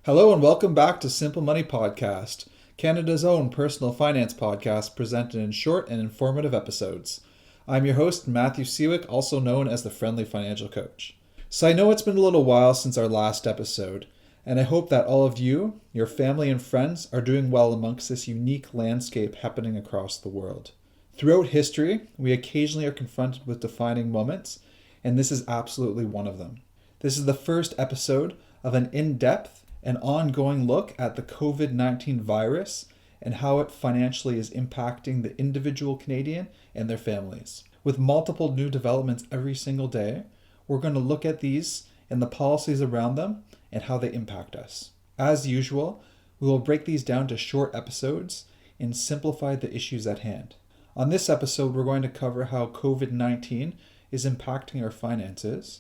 Hello and welcome back to Simple Money Podcast, Canada's own personal finance podcast presented in short and informative episodes. I'm your host, Matthew Sewick, also known as the Friendly Financial Coach. So I know it's been a little while since our last episode, and I hope that all of you, your family and friends are doing well amongst this unique landscape happening across the world. Throughout history, we occasionally are confronted with defining moments, and this is absolutely one of them. This is the first episode of an in-depth and ongoing look at the Covid-19 virus and how it financially is impacting the individual Canadian and their families. With multiple new developments every single day, we're going to look at these and the policies around them and how they impact us. As usual, we will break these down to short episodes and simplify the issues at hand. On this episode, we're going to cover how COVID-19 is impacting our finances.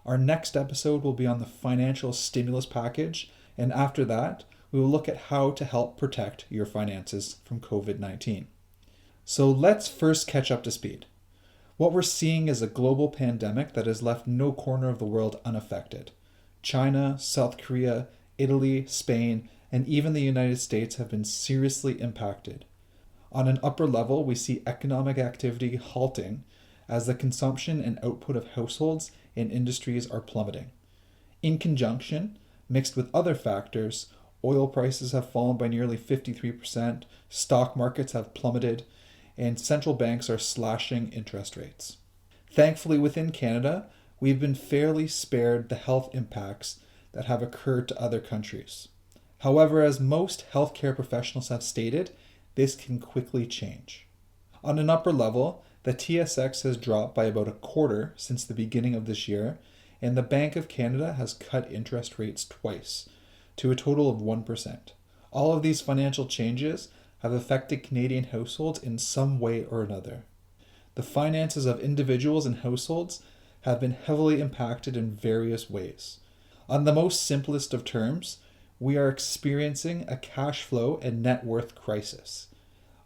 Our next episode will be on the financial stimulus package, and after that, we will look at how to help protect your finances from COVID-19. So let's first catch up to speed. What we're seeing is a global pandemic that has left no corner of the world unaffected. China, South Korea, Italy, Spain, and even the United States have been seriously impacted. On an upper level, we see economic activity halting as the consumption and output of households and industries are plummeting. In conjunction, mixed with other factors, oil prices have fallen by nearly 53%, stock markets have plummeted, and central banks are slashing interest rates. Thankfully, within Canada, we've been fairly spared the health impacts that have occurred to other countries. However, as most healthcare professionals have stated, this can quickly change. On an upper level, the TSX has dropped by about a quarter since the beginning of this year, and the Bank of Canada has cut interest rates twice, to a total of 1%. All of these financial changes have affected Canadian households in some way or another. The finances of individuals and households have been heavily impacted in various ways. On the most simplest of terms, we are experiencing a cash flow and net worth crisis.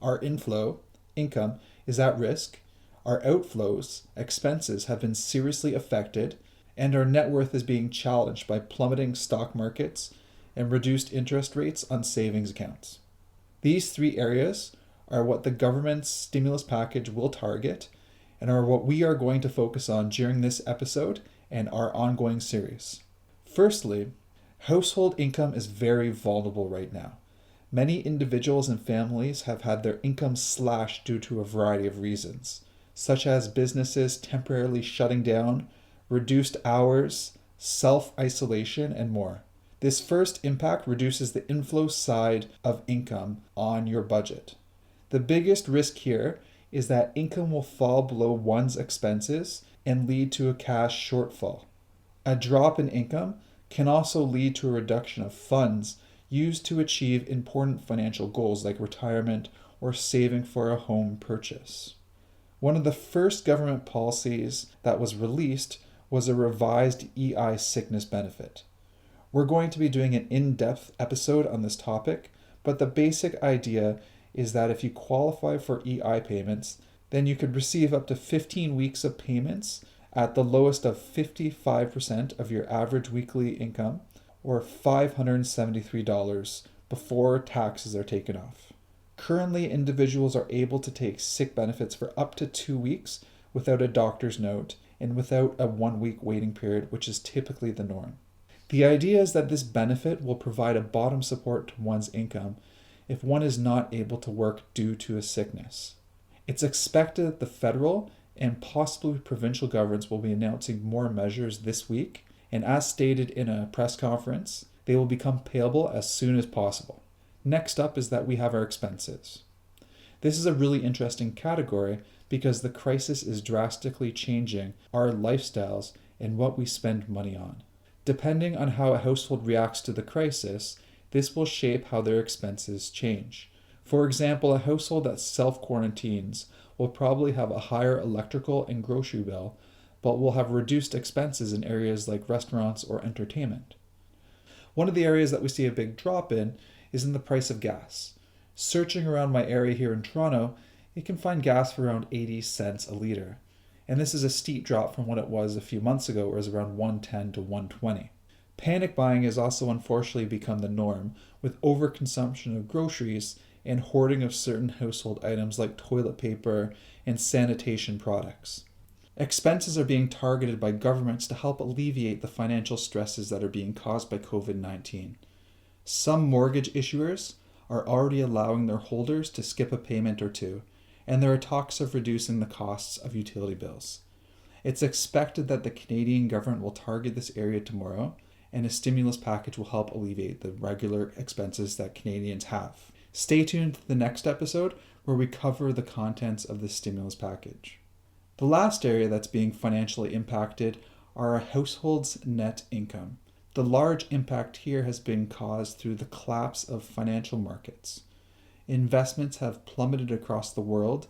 Our inflow, income, is at risk. Our outflows, expenses, have been seriously affected, and our net worth is being challenged by plummeting stock markets and reduced interest rates on savings accounts. These three areas are what the government's stimulus package will target and are what we are going to focus on during this episode and our ongoing series. Firstly, household income is very vulnerable right now. Many individuals and families have had their income slashed due to a variety of reasons, such as businesses temporarily shutting down, reduced hours, self-isolation, and more. This first impact reduces the inflow side of income on your budget. The biggest risk here is that income will fall below one's expenses and lead to a cash shortfall. A drop in income can also lead to a reduction of funds used to achieve important financial goals like retirement or saving for a home purchase. One of the first government policies that was released was a revised EI sickness benefit. We're going to be doing an in-depth episode on this topic, but the basic idea is that if you qualify for EI payments, then you could receive up to 15 weeks of payments at the lowest of 55% of your average weekly income, or $573 before taxes are taken off. Currently, individuals are able to take sick benefits for up to 2 weeks without a doctor's note and without a 1-week waiting period, which is typically the norm. The idea is that this benefit will provide a bottom support to one's income if one is not able to work due to a sickness. It's expected that the federal and possibly provincial governments will be announcing more measures this week, and as stated in a press conference, they will become payable as soon as possible. Next up is that we have our expenses. This is a really interesting category because the crisis is drastically changing our lifestyles and what we spend money on. Depending on how a household reacts to the crisis, this will shape how their expenses change. For example, a household that self-quarantines will probably have a higher electrical and grocery bill, but will have reduced expenses in areas like restaurants or entertainment. One of the areas that we see a big drop in is in the price of gas. Searching around my area here in Toronto, you can find gas for around 80 cents a litre. And this is a steep drop from what it was a few months ago, where it was around 110 to 120. Panic buying has also unfortunately become the norm, with overconsumption of groceries and hoarding of certain household items like toilet paper and sanitation products. Expenses are being targeted by governments to help alleviate the financial stresses that are being caused by COVID-19. Some mortgage issuers are already allowing their holders to skip a payment or two, and there are talks of reducing the costs of utility bills. It's expected that the Canadian government will target this area tomorrow, and a stimulus package will help alleviate the regular expenses that Canadians have. Stay tuned to the next episode where we cover the contents of the stimulus package. The last area that's being financially impacted are our households' net income. The large impact here has been caused through the collapse of financial markets. Investments have plummeted across the world,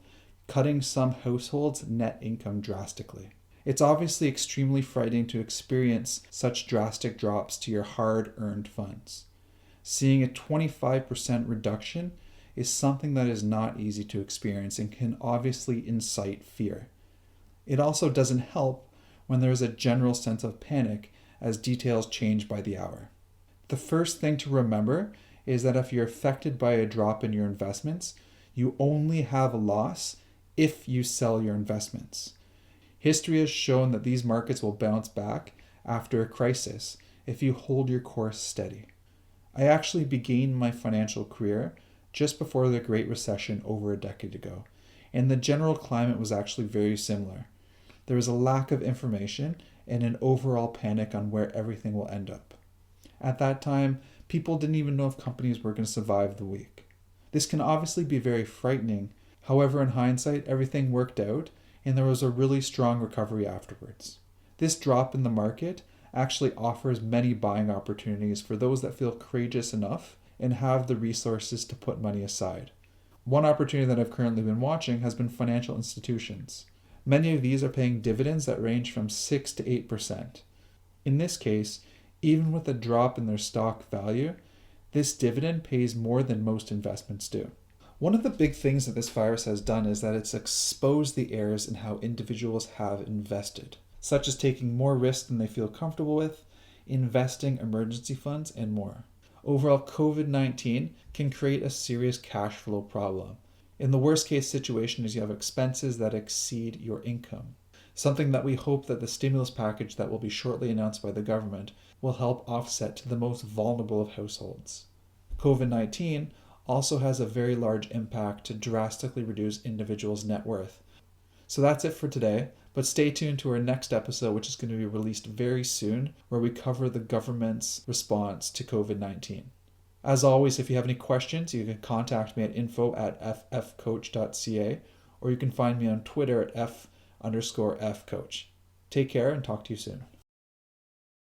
cutting some households' net income drastically. It's obviously extremely frightening to experience such drastic drops to your hard-earned funds. Seeing a 25% reduction is something that is not easy to experience and can obviously incite fear. It also doesn't help when there is a general sense of panic as details change by the hour. The first thing to remember is that if you're affected by a drop in your investments, you only have a loss if you sell your investments. History has shown that these markets will bounce back after a crisis if you hold your course steady. I actually began my financial career just before the Great Recession over a decade ago, and the general climate was actually very similar. There was a lack of information and an overall panic on where everything will end up. At that time, people didn't even know if companies were going to survive the week. This can obviously be very frightening. However, in hindsight, everything worked out and there was a really strong recovery afterwards. This drop in the market actually offers many buying opportunities for those that feel courageous enough and have the resources to put money aside. One opportunity that I've currently been watching has been financial institutions. Many of these are paying dividends that range from 6 to 8%. In this case, even with a drop in their stock value, this dividend pays more than most investments do. One of the big things that this virus has done is that it's exposed the errors in how individuals have invested, such as taking more risk than they feel comfortable with, investing emergency funds, and more. Overall, COVID-19 can create a serious cash flow problem. In the worst case situation is you have expenses that exceed your income, something that we hope that the stimulus package that will be shortly announced by the government will help offset to the most vulnerable of households. COVID-19 also has a very large impact to drastically reduce individuals' net worth. So that's it for today, but stay tuned to our next episode, which is going to be released very soon, where we cover the government's response to COVID-19. As always, if you have any questions, you can contact me at info@ffcoach.ca, or you can find me on Twitter at @f_fcoach. Take care and talk to you soon.